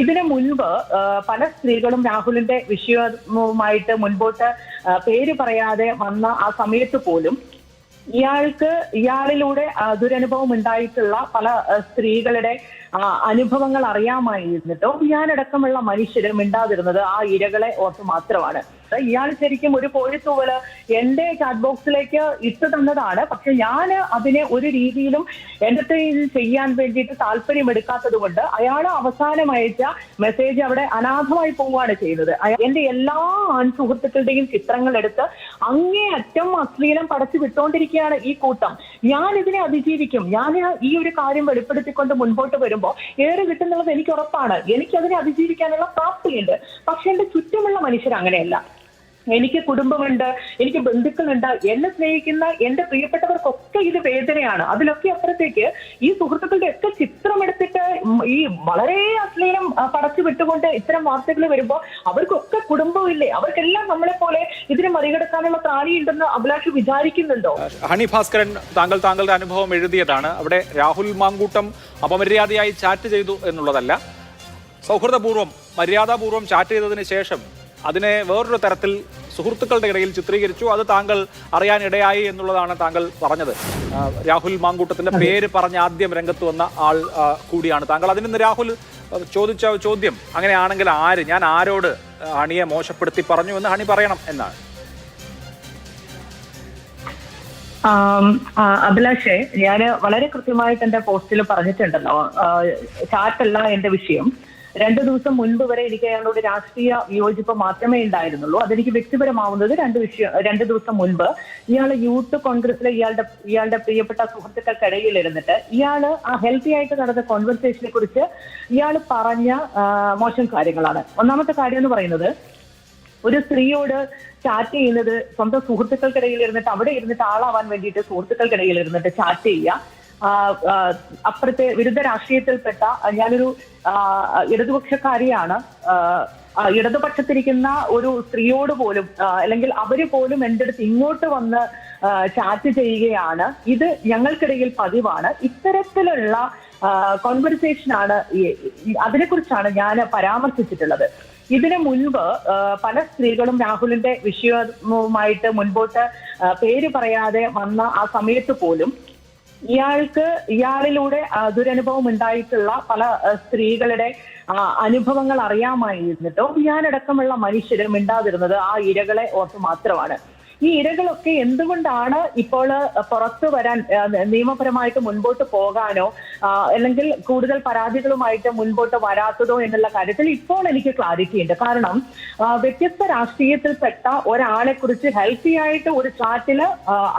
ഇതിനു മുൻപ് പല സ്ത്രീകളും രാഹുലിന്റെ വിഷയവുമായിട്ട് മുൻപോട്ട് പേര് പറയാതെ വന്ന ആ സമയത്ത് പോലും ഇയാളിലൂടെ ദുരനുഭവം ഉണ്ടായിട്ടുള്ള പല സ്ത്രീകളുടെ അനുഭവങ്ങൾ അറിയാമായിരുന്നിട്ടോ ഞാനടക്കമുള്ള മനുഷ്യര് മിണ്ടാതിരുന്നത് ആ ഇരകളെ ഓർത്ത് മാത്രമാണ്. ഇയാൾ ശരിക്കും ഒരു കോഴിത്തൂവല് എന്റെ ചാറ്റ് ബോക്സിലേക്ക് ഇട്ടു തന്നതാണ്. പക്ഷെ ഞാൻ അതിനെ ഒരു രീതിയിലും എന്റെ ചെയ്യാൻ വേണ്ടിയിട്ട് താല്പര്യമെടുക്കാത്തത് കൊണ്ട് അയാൾ അവസാനം അയച്ച മെസ്സേജ് അവിടെ അനാഥമായി പോവുകയാണ് ചെയ്യുന്നത്. എന്റെ എല്ലാ സുഹൃത്തുക്കളുടെയും ചിത്രങ്ങൾ എടുത്ത് അങ്ങേയറ്റം അശ്ലീലം പടച്ചു വിട്ടുകൊണ്ടിരിക്കുകയാണ് ഈ കൂട്ടം. ഞാൻ ഇതിനെ അതിജീവിക്കും. ഞാൻ ഈ ഒരു കാര്യം വെളിപ്പെടുത്തിക്കൊണ്ട് മുൻപോട്ട് വരുമ്പോൾ ഏറെ കിട്ടുന്നുള്ളത് എനിക്ക് ഉറപ്പാണ്. എനിക്കതിനെ അതിജീവിക്കാനുള്ള പ്രാപ്തിയുണ്ട്. പക്ഷെ എന്റെ ചുറ്റുമുള്ള മനുഷ്യർ അങ്ങനെയല്ല. എനിക്ക് കുടുംബമുണ്ട്, എനിക്ക് ബന്ധുക്കളുണ്ട്, എന്നെ സ്നേഹിക്കുന്ന എന്റെ പ്രിയപ്പെട്ടവർക്കൊക്കെ ഇത് വേദനയാണ്. അതിലൊക്കെ അപ്പുറത്തേക്ക് ഈ സുഹൃത്തുക്കളുടെ ഒക്കെ ചിത്രം എടുത്തിട്ട് ഈ വളരെ അശ്ലീലം പടച്ചു വിട്ടുകൊണ്ട് ഇത്തരം വാർത്തകൾ വരുമ്പോൾ അവർക്കൊക്കെ കുടുംബമില്ലേ? അവർക്കെല്ലാം നമ്മളെ പോലെ ഇതിനെ മറികടക്കാനുള്ള ത്രാണിയുണ്ടെന്ന് അഭിലാഷ് വിചാരിക്കുന്നുണ്ടോ? ഹണി ഭാസ്കരൻ, താങ്കളുടെ അനുഭവം എഴുതിയതാണ്. അവിടെ രാഹുൽ മാങ്കൂട്ടം അപമര്യാദയായി ചാറ്റ് ചെയ്തു എന്നുള്ളതല്ല, സൗഹൃദപൂർവ്വം മര്യാദാപൂർവ്വം ചാറ്റ് ചെയ്തതിന് ശേഷം അതിനെ വേറൊരു തരത്തിൽ സുഹൃത്തുക്കളുടെ ഇടയിൽ ചിത്രീകരിച്ചു. അത് താങ്കൾ അറിയാനിടയായി എന്നുള്ളതാണ് താങ്കൾ പറഞ്ഞത്. രാഹുൽ മാങ്കൂട്ടത്തിന്റെ പേര് പറഞ്ഞ് ആദ്യം രംഗത്ത് വന്ന ആൾ കൂടിയാണ് താങ്കൾ. അതിൽ നിന്ന് രാഹുൽ ചോദിച്ച ചോദ്യം, അങ്ങനെയാണെങ്കിൽ ആര്, ഞാൻ ആരോട് ഹണിയെ മോശപ്പെടുത്തി പറഞ്ഞു എന്ന് ഹണി പറയണം എന്നാണ്. അഭിലാഷേ, ഞാൻ വളരെ കൃത്യമായിട്ട് എന്റെ പോസ്റ്റിൽ പറഞ്ഞിട്ടുണ്ടല്ലോ, ചാറ്റല്ല എന്റെ വിഷയം. 2 ദിവസം മുൻപ് വരെ എനിക്ക് അയാളോട് രാഷ്ട്രീയ വിയോജിപ്പ് മാത്രമേ ഉണ്ടായിരുന്നുള്ളൂ. അതെനിക്ക് വ്യക്തിപരമാവുന്നത് 2 ദിവസം മുൻപ് ഇയാൾ യൂത്ത് കോൺഗ്രസിലെ ഇയാളുടെ പ്രിയപ്പെട്ട സുഹൃത്തുക്കൾക്കിടയിൽ ഇരുന്നിട്ട് ഇയാള് ആ ഹെൽത്തി ആയിട്ട് നടന്ന കോൺവെർസേഷനെ കുറിച്ച് ഇയാൾ പറഞ്ഞ മോശം കാര്യങ്ങളാണ്. ഒന്നാമത്തെ കാര്യം എന്ന് പറയുന്നത്, ഒരു സ്ത്രീയോട് ചാറ്റ് ചെയ്യുന്നത് സ്വന്തം സുഹൃത്തുക്കൾക്കിടയിൽ ഇരുന്നിട്ട് അവിടെ ഇരുന്നിട്ട് ആളാവാൻ വേണ്ടിയിട്ട് സുഹൃത്തുക്കൾക്കിടയിൽ ഇരുന്നിട്ട് ചാറ്റ് ചെയ്യുക. അപ്പുറത്തെ വിരുദ്ധ രാഷ്ട്രീയത്തിൽപ്പെട്ട ഞാനൊരു ഇടതുപക്ഷക്കാരിയാണ്. ഇടതുപക്ഷത്തിരിക്കുന്ന ഒരു സ്ത്രീയോട് പോലും അല്ലെങ്കിൽ അവര് പോലും എൻ്റെ അടുത്ത് ഇങ്ങോട്ട് വന്ന് ചാറ്റ് ചെയ്യുകയാണ്. ഇത് ഞങ്ങൾക്കിടയിൽ പതിവാണ്. ഇത്തരത്തിലുള്ള കോൺവെർസേഷനാണ്, അതിനെക്കുറിച്ചാണ് ഞാൻ പരാമർശിച്ചിട്ടുള്ളത്. ഇതിനു മുൻപ് പല സ്ത്രീകളും രാഹുലിന്റെ വിഷയവുമായിട്ട് മുൻപോട്ട് പേര് പറയാതെ വന്ന ആ സമയത്ത് പോലും ഇയാളിലൂടെ ദുരനുഭവം ഉണ്ടായിട്ടുള്ള പല സ്ത്രീകളുടെ അനുഭവങ്ങൾ അറിയാമായിരുന്നിട്ടോ ഞാനടക്കമുള്ള മനുഷ്യര് മിണ്ടാതിരുന്നത് ആ ഇരകളെ ഓർത്ത് മാത്രമാണ്. ഈ ഇരകളൊക്കെ എന്തുകൊണ്ടാണ് ഇപ്പോൾ പുറത്തു വരാൻ, നിയമപരമായിട്ട് മുൻപോട്ട് പോകാനോ അല്ലെങ്കിൽ കൂടുതൽ പരാതികളുമായിട്ട് മുൻപോട്ട് വരാത്തതോ എന്നുള്ള കാര്യത്തിൽ ഇപ്പോൾ എനിക്ക് ക്ലാരിറ്റി ഉണ്ട്. കാരണം വ്യത്യസ്ത രാഷ്ട്രീയത്തിൽപ്പെട്ട ഒരാളെ കുറിച്ച് ഹെൽത്തി ആയിട്ട് ഒരു ചാറ്റില്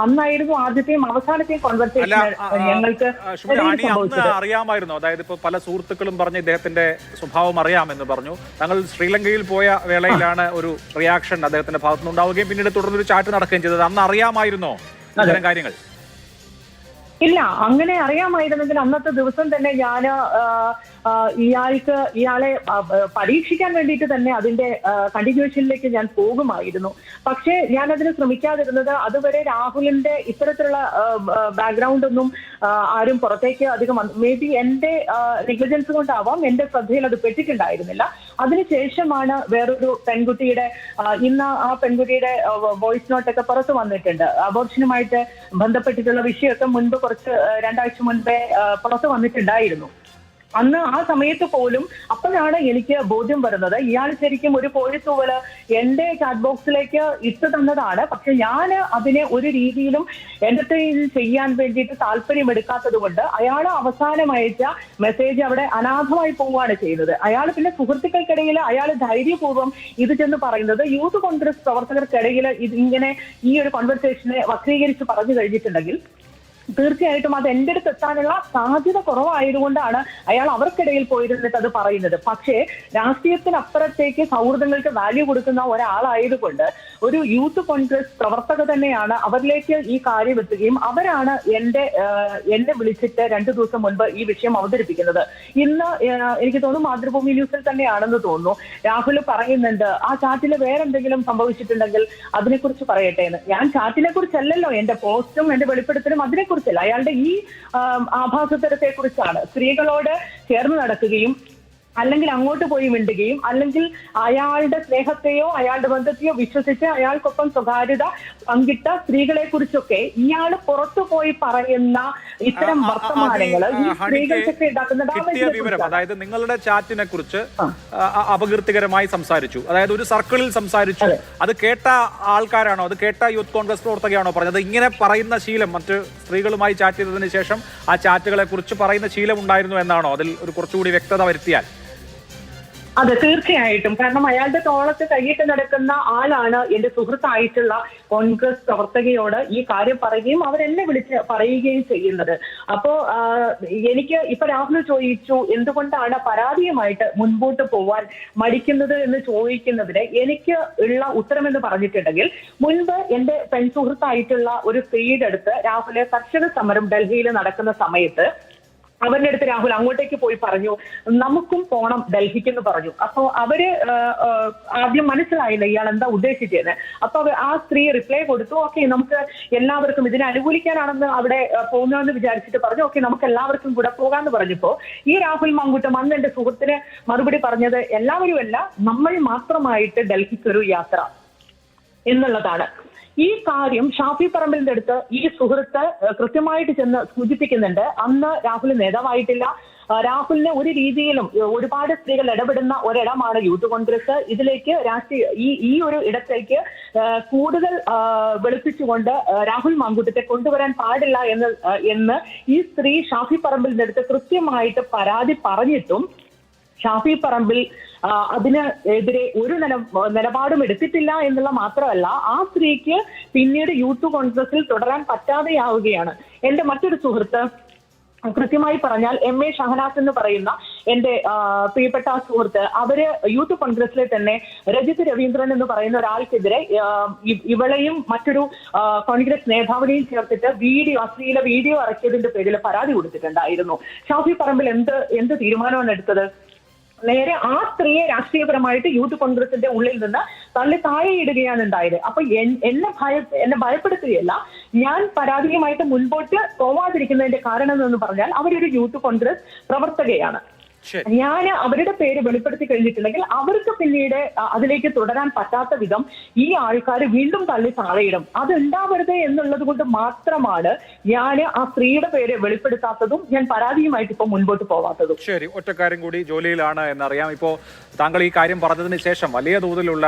അന്നായിരുന്നു ആദ്യത്തെയും അവസാനത്തെയും കോൺവെർസേഷൻ ഞങ്ങൾക്ക് അറിയാമായിരുന്നു. അതായത് ഇപ്പൊ പല സുഹൃത്തുക്കളും പറഞ്ഞ് ഇദ്ദേഹത്തിന്റെ സ്വഭാവം അറിയാമെന്ന് പറഞ്ഞു. താങ്കൾ ശ്രീലങ്കയിൽ പോയ വേളയിലാണ് ഒരു റിയാക്ഷൻ അദ്ദേഹത്തിന്റെ ഭാഗത്തുനിന്ന് ഉണ്ടാവുകയും പിന്നീട് തുടർന്നൊരു ചാറ്റ് നടക്കുകയും ചെയ്തത്. അന്ന് അറിയാമായിരുന്നോ ഇത്തരം കാര്യങ്ങൾ? ഇല്ല, അങ്ങനെ അറിയാമായിരുന്നെങ്കിൽ അന്നത്തെ ദിവസം തന്നെ ഞാൻ ഇയാളെ പരീക്ഷിക്കാൻ വേണ്ടിയിട്ട് തന്നെ അതിന്റെ കണ്ടിന്യൂഷനിലേക്ക് ഞാൻ പോകുമായിരുന്നു. പക്ഷേ ഞാൻ അതിന് ശ്രമിക്കാതിരുന്നത് അതുവരെ രാഹുലിന്റെ ഇത്തരത്തിലുള്ള ബാക്ക്ഗ്രൗണ്ട് ഒന്നും ആരും പുറത്തേക്ക് അധികം മേ ബി എന്റെ നെഗ്ലിജൻസ് കൊണ്ടാവാം എന്റെ ശ്രദ്ധയിൽ അത് പെട്ടിട്ടുണ്ടായിരുന്നില്ല. അതിനുശേഷമാണ് വേറൊരു പെൺകുട്ടിയുടെ ഇന്ന് ആ പെൺകുട്ടിയുടെ വോയിസ് നോട്ടൊക്കെ പുറത്തു വന്നിട്ടുണ്ട്. അബോർഷനുമായിട്ട് ബന്ധപ്പെട്ടിട്ടുള്ള വിഷയമൊക്കെ മുൻപ് 2 ആഴ്ച മുൻപേ പുറത്തു വന്നിട്ടുണ്ടായിരുന്നു. അന്ന് ആ സമയത്ത് പോലും അപ്പോഴാണ് എനിക്ക് ബോധ്യം വരുന്നത് ഇയാൾ ശരിക്കും ഒരു കോഴിത്തൂവല് എന്റെ ചാറ്റ് ബോക്സിലേക്ക് ഇട്ടു തന്നതാണ്. പക്ഷെ ഞാൻ അതിനെ ഒരു രീതിയിലും എന്റെ ചെയ്യാൻ വേണ്ടിയിട്ട് താല്പര്യമെടുക്കാത്തത് കൊണ്ട് അയാൾ അവസാനം അയച്ച മെസ്സേജ് അവിടെ അനാഥമായി പോവുകയാണ് ചെയ്യുന്നത്. അയാൾ പിന്നെ സുഹൃത്തുക്കൾക്കിടയിൽ അയാൾ ധൈര്യപൂർവ്വം ഇത് ചെന്ന് പറയുന്നത് യൂത്ത് കോൺഗ്രസ് പ്രവർത്തകർക്കിടയിൽ ഇങ്ങനെ ഈ ഒരു കോൺവെർസേഷനെ വക്രീകരിച്ച് പറഞ്ഞു കഴിഞ്ഞിട്ടുണ്ടെങ്കിൽ തീർച്ചയായിട്ടും അത് എൻ്റെ അടുത്ത് എത്താനുള്ള സാധ്യത കുറവായതുകൊണ്ടാണ് അയാൾ അവർക്കിടയിൽ പോയിരുന്നിട്ട് അത് പറയുന്നത്. പക്ഷേ രാഷ്ട്രീയത്തിനപ്പുറത്തേക്ക് സൗഹൃദങ്ങൾക്ക് വാല്യൂ കൊടുക്കുന്ന ഒരാളായതുകൊണ്ട് ഒരു യൂത്ത് കോൺഗ്രസ് പ്രവർത്തക തന്നെയാണ് അവരിലേക്ക് ഈ കാര്യം എത്തുകയും അവരാണ് എന്നെ വിളിച്ചിട്ട് 2 ദിവസം മുൻപ് ഈ വിഷയം അവതരിപ്പിക്കുന്നത്. ഇന്ന് എനിക്ക് തോന്നുന്നു മാതൃഭൂമി ന്യൂസിൽ തന്നെയാണെന്ന് തോന്നുന്നു രാഹുൽ പറയുന്നുണ്ട് ആ ചാറ്റിൽ വേറെന്തെങ്കിലും സംഭവിച്ചിട്ടുണ്ടെങ്കിൽ അതിനെക്കുറിച്ച് പറയട്ടെ എന്ന്. ഞാൻ ചാറ്റിനെ കുറിച്ചല്ലല്ലോ എന്റെ പോസ്റ്റും എന്റെ വെളിപ്പെടുത്തലും അതിനെക്കുറിച്ചല്ല, അയാളുടെ ഈ ആഭാസത്തരത്തെ കുറിച്ചാണ്. സ്ത്രീകളോട് ചേർന്ന് നടക്കുകയും അല്ലെങ്കിൽ അങ്ങോട്ട് പോയി മിണ്ടുകയും അല്ലെങ്കിൽ അയാളുടെ സ്നേഹത്തെയോ അയാളുടെ ബന്ധത്തെയോ വിശ്വസിച്ച് അയാൾക്കൊപ്പം സ്വകാര്യത പങ്കിട്ട സ്ത്രീകളെ കുറിച്ചൊക്കെ ഇയാൾ പുറത്തു പോയി പറയുന്ന ഇത്തരം വർത്തമാനങ്ങൾ ഈ സ്ത്രീകൾക്കൊക്കെ ഉണ്ടാക്കുന്ന കിട്ടിയ വിവരം, അതായത് നിങ്ങളുടെ ചാറ്റിനെ കുറിച്ച് അപകീർത്തികരമായി സംസാരിച്ചു, അതായത് ഒരു സർക്കിളിൽ സംസാരിച്ചു, അത് കേട്ട ആൾക്കാരാണോ, അത് കേട്ട യൂത്ത് കോൺഗ്രസ് പ്രവർത്തകയാണോ പറഞ്ഞത്? ഇങ്ങനെ പറയുന്ന ശീലം മറ്റ് സ്ത്രീകളുമായി ചാറ്റ് ചെയ്തതിനു ശേഷം ആ ചാറ്റുകളെ കുറിച്ച് പറയുന്ന ശീലം ഉണ്ടായിരുന്നു എന്നാണോ? അതിൽ ഒരു കുറച്ചുകൂടി വ്യക്തത വരുത്തിയാൽ. അതെ, തീർച്ചയായിട്ടും. കാരണം അയാളുടെ തോളത്ത് കൈയിട്ട് നടക്കുന്ന ആളാണ് എന്റെ സുഹൃത്തായിട്ടുള്ള കോൺഗ്രസ് പ്രവർത്തകയോട് ഈ കാര്യം പറയുകയും അവരെന്നെ വിളിച്ച് പറയുകയും ചെയ്യുന്നത്. അപ്പോ എനിക്ക് ഇപ്പൊ രാഹുൽ ചോദിച്ചു എന്തുകൊണ്ടാണ് പരാതിയുമായിട്ട് മുൻപോട്ട് പോവാൻ മടിക്കുന്നത് എന്ന് ചോദിക്കുന്നതിന് എനിക്ക് ഉള്ള ഉത്തരം എന്ന് പറഞ്ഞിട്ടുണ്ടെങ്കിൽ, മുൻപ് എന്റെ പെൺസുഹൃത്തായിട്ടുള്ള ഒരു സ്ത്രീയുടെ അടുത്ത് രാഹുല് കർഷക സമരം ഡൽഹിയിൽ നടക്കുന്ന സമയത്ത് അവരുടെ അടുത്ത് രാഹുൽ അങ്ങോട്ടേക്ക് പോയി പറഞ്ഞു നമുക്കും പോണം ഡൽഹിക്ക് എന്ന് പറഞ്ഞു. അപ്പൊ അവര് ആദ്യം മനസ്സിലായില്ല ഇയാൾ എന്താ ഉദ്ദേശിച്ചത്. അപ്പൊ ആ സ്ത്രീ റിപ്ലൈ കൊടുത്തു, ഓക്കെ നമുക്ക് എല്ലാവർക്കും ഇതിനെ അനുകൂലിക്കാനാണെന്ന് അവിടെ പോകുന്നതെന്ന് വിചാരിച്ചിട്ട് പറഞ്ഞു, ഓക്കെ നമുക്ക് എല്ലാവർക്കും കൂടെ പോകാന്ന് പറഞ്ഞപ്പോ ഈ രാഹുൽ മാങ്കൂട്ടം അന്ന് എന്റെ സുഹൃത്തിന് മറുപടി പറഞ്ഞത് എല്ലാവരുമല്ല, നമ്മൾ മാത്രമായിട്ട് ഡൽഹിക്കൊരു യാത്ര എന്നുള്ളതാണ്. ഈ കാര്യം ഷാഫി പറമ്പിലിന്റെ അടുത്ത് ഈ സുഹൃത്ത് കൃത്യമായിട്ട് ചെന്ന് സൂചിപ്പിക്കുന്നുണ്ട്. അന്ന് രാഹുൽ നേതാവായിട്ടില്ല. രാഹുലിന് ഒരു രീതിയിലും ഒരുപാട് സ്ത്രീകൾ ഇടപെടുന്ന ഒരിടമാണ് യൂത്ത് കോൺഗ്രസ്. ഇതിലേക്ക് ഈ ഒരു ഇടത്തേക്ക് കൂടുതൽ വെളുപ്പിച്ചുകൊണ്ട് രാഹുൽ മാങ്കൂട്ടത്തെ കൊണ്ടുവരാൻ പാടില്ല എന്ന് ഈ സ്ത്രീ ഷാഫി പറമ്പിലിന്റെ അടുത്ത് കൃത്യമായിട്ട് പരാതി പറഞ്ഞിട്ടും ഷാഫി പറമ്പിൽ അതിന് എതിരെ ഒരു നിലപാടും എടുത്തിട്ടില്ല എന്നുള്ള മാത്രമല്ല, ആ സ്ത്രീക്ക് പിന്നീട് യൂത്ത് കോൺഗ്രസിൽ തുടരാൻ പറ്റാതെയാവുകയാണ്. എന്റെ മറ്റൊരു സുഹൃത്ത്, കൃത്യമായി പറഞ്ഞാൽ MA ഷഹനാസ് എന്ന് പറയുന്ന എന്റെ പ്രിയപ്പെട്ട സുഹൃത്ത്, അവര് യൂത്ത് കോൺഗ്രസിലെ തന്നെ രജിത് രവീന്ദ്രൻ എന്ന് പറയുന്ന ഒരാൾക്കെതിരെ ഇവളെയും മറ്റൊരു കോൺഗ്രസ് നേതാവിനെയും ചേർത്തിട്ട് അശ്ലീല വീഡിയോ ഇറക്കിയതിന്റെ പേരിൽ പരാതി കൊടുത്തിട്ടുണ്ടായിരുന്നു. ഷാഫി പറമ്പിൽ എന്ത് തീരുമാനമാണ് എടുത്തത്? നേരെ ആ സ്ത്രീയെ രാഷ്ട്രീയപരമായിട്ട് യൂത്ത് കോൺഗ്രസിന്റെ ഉള്ളിൽ നിന്ന് തള്ളി താഴെയിടുകയാണ് ഉണ്ടായത്. അപ്പൊ എന്നെ ഭയപ്പെടുത്തുകയല്ല, ഞാൻ പരാതിയുമായിട്ട് മുൻപോട്ട് പോവാതിരിക്കുന്നതിന്റെ കാരണം എന്ന് പറഞ്ഞാൽ അവരൊരു യൂത്ത് കോൺഗ്രസ് പ്രവർത്തകയാണ്. ഞാൻ അവരുടെ പേര് വെളിപ്പെടുത്തി കഴിഞ്ഞിട്ടുണ്ടെങ്കിൽ അവർക്ക് പിന്നീട് അതിലേക്ക് തുടരാൻ പറ്റാത്ത വിധം ഈ ആൾക്കാർ വീണ്ടും തള്ളി താഴെയിടും. അത് ഉണ്ടാവരുത് എന്നുള്ളത് കൊണ്ട് മാത്രമാണ് ഞാൻ ആ സ്ത്രീയുടെ പേര് വെളിപ്പെടുത്താത്തതും ഞാൻ പരാതിയുമായിട്ട് ഇപ്പൊ മുൻപോട്ട് പോവാത്തതും. ശരി, ഒറ്റക്കാര്യം കൂടി ജോലിയിലാണ് എന്നറിയാം. ഇപ്പോ താങ്കൾ ഈ കാര്യം പറഞ്ഞതിന് ശേഷം വലിയ തോതിലുള്ള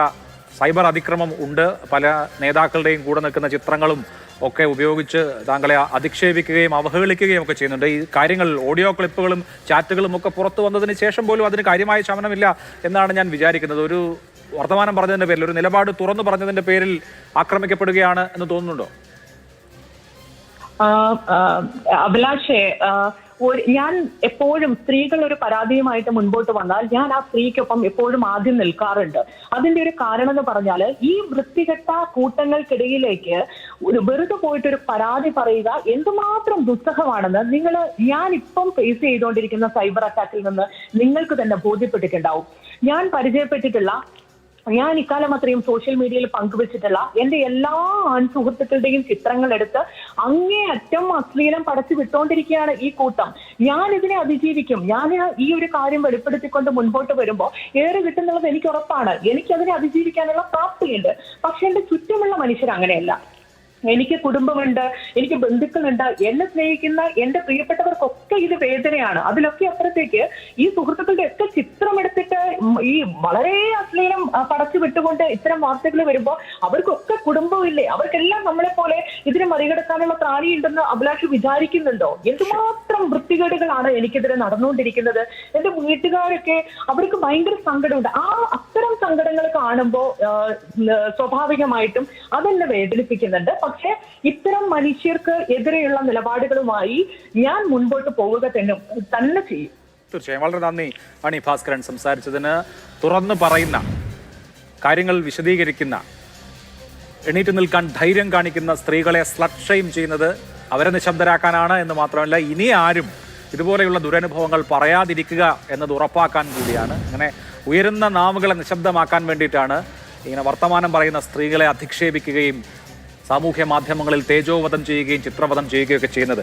സൈബർ അതിക്രമം ഉണ്ട്. പല നേതാക്കളുടെയും കൂടെ നിൽക്കുന്ന ചിത്രങ്ങളും ഒക്കെ ഉപയോഗിച്ച് താങ്കളെ അധിക്ഷേപിക്കുകയും അവഹേളിക്കുകയും ഒക്കെ ചെയ്യുന്നുണ്ട്. ഈ കാര്യങ്ങൾ ഓഡിയോ ക്ലിപ്പുകളും ചാറ്റുകളും ഒക്കെ പുറത്തു വന്നതിന് ശേഷം പോലും അതിന് കാര്യമായ ശമനമില്ല എന്നാണ് ഞാൻ വിചാരിക്കുന്നത്. ഒരു വർത്തമാനം പറഞ്ഞതിന്റെ പേരിൽ, ഒരു നിലപാട് തുറന്നു പറഞ്ഞതിന്റെ പേരിൽ ആക്രമിക്കപ്പെടുകയാണ് എന്ന് തോന്നുന്നുണ്ടോ? അഭിലാഷേ, ഞാൻ എപ്പോഴും സ്ത്രീകൾ ഒരു പരാതിയുമായിട്ട് മുൻപോട്ട് വന്നാൽ ഞാൻ ആ സ്ത്രീക്കൊപ്പം എപ്പോഴും ആദ്യം നിൽക്കാറുണ്ട്. അതിന്റെ ഒരു കാരണം എന്ന് പറഞ്ഞാൽ, ഈ വൃത്തികെട്ട കൂട്ടങ്ങൾക്കിടയിലേക്ക് വെറുതെ പോയിട്ടൊരു പരാതി പറയുക എന്തുമാത്രം ദുസ്സഹമാണെന്ന് ഞാൻ ഇപ്പം ഫേസ് ചെയ്തുകൊണ്ടിരിക്കുന്ന സൈബർ അറ്റാക്കിൽ നിന്ന് നിങ്ങൾക്ക് തന്നെ ബോധ്യപ്പെട്ടിട്ടുണ്ടാവും. ഞാൻ പരിചയപ്പെട്ടിട്ടുള്ള, ഞാൻ ഇക്കാലം അത്രയും സോഷ്യൽ മീഡിയയിൽ പങ്കുവച്ചിട്ടുള്ള എന്റെ എല്ലാ ആൺസുഹൃത്തുക്കളുടെയും ചിത്രങ്ങൾ എടുത്ത് അങ്ങേയറ്റം അശ്ലീലം പടച്ചു വിട്ടുകൊണ്ടിരിക്കുകയാണ് ഈ കൂട്ടം. ഞാൻ ഇതിനെ അതിജീവിക്കും. ഞാൻ ഈ ഒരു കാര്യം വെളിപ്പെടുത്തിക്കൊണ്ട് മുൻപോട്ട് വരുമ്പോൾ ഏറെ കിട്ടുന്നുള്ളത് എനിക്ക് ഉറപ്പാണ്. എനിക്കതിനെ അതിജീവിക്കാനുള്ള പ്രാപ്തിയുണ്ട്. പക്ഷെ എന്റെ ചുറ്റുമുള്ള മനുഷ്യർ അങ്ങനെയല്ല. എനിക്ക് കുടുംബമുണ്ട്, എനിക്ക് ബന്ധുക്കളുണ്ട്, എന്നെ സ്നേഹിക്കുന്ന എന്റെ പ്രിയപ്പെട്ടവർക്കൊക്കെ ഇത് വേദനയാണ്. അതിലൊക്കെ അപ്പുറത്തേക്ക് ഈ സുഹൃത്തുക്കളുടെ ഒക്കെ ചിത്രം എടുത്തിട്ട് ഈ വളരെ അശ്ലീലം പടച്ചു വിട്ടുകൊണ്ട് ഇത്തരം വാർത്തകൾ വരുമ്പോൾ അവർക്കൊക്കെ കുടുംബമില്ലേ? അവർക്കെല്ലാം നമ്മളെ പോലെ ഇതിനെ മറികടക്കാനുള്ള ത്രാണിയുണ്ടെന്ന് അഭിലാഷ് വിചാരിക്കുന്നുണ്ടോ? എന്തുമാത്രം വൃത്തികേടുകളാണ് എനിക്കെതിരെ നടന്നുകൊണ്ടിരിക്കുന്നത്. എന്റെ വീട്ടുകാരൊക്കെ, അവർക്ക് ഭയങ്കര സങ്കടമുണ്ട്. അത്തരം സങ്കടങ്ങൾ കാണുമ്പോൾ സ്വാഭാവികമായിട്ടും അതെന്നെ വേദനിപ്പിക്കുന്നുണ്ട്. പക്ഷെ ഇത്തരം മനുഷ്യർക്ക് എതിരെയുള്ള നിലപാടുകളുമായി ഞാൻ മുൻപോട്ട് പോവുക തന്നെ ചെയ്യും. തീർച്ചയായും. വളരെ നന്ദി മണി ഭാസ്കരൻ സംസാരിച്ചതിന്. തുറന്നു പറയുന്ന, കാര്യങ്ങൾ വിശദീകരിക്കുന്ന, എണീറ്റ് നിൽക്കാൻ ധൈര്യം കാണിക്കുന്ന സ്ത്രീകളെ സ്ലട്ട് ഷെയിം ചെയ്യുന്നത് അവരെ നിശബ്ദരാക്കാനാണ് എന്ന് മാത്രമല്ല, ഇനി ആരും ഇതുപോലെയുള്ള ദുരനുഭവങ്ങൾ പറയാതിരിക്കുക എന്നത് ഉറപ്പാക്കാൻ കൂടിയാണ്. അങ്ങനെ ഉയരുന്ന നാവുകളെ നിശബ്ദമാക്കാൻ വേണ്ടിയിട്ടാണ് ഇങ്ങനെ വർത്തമാനം പറയുന്ന സ്ത്രീകളെ അധിക്ഷേപിക്കുകയും സാമൂഹ്യ മാധ്യമങ്ങളിൽ തേജോവധം ചെയ്യുകയും ചിത്രവധം ചെയ്യുകയൊക്കെ ചെയ്യുന്നത്.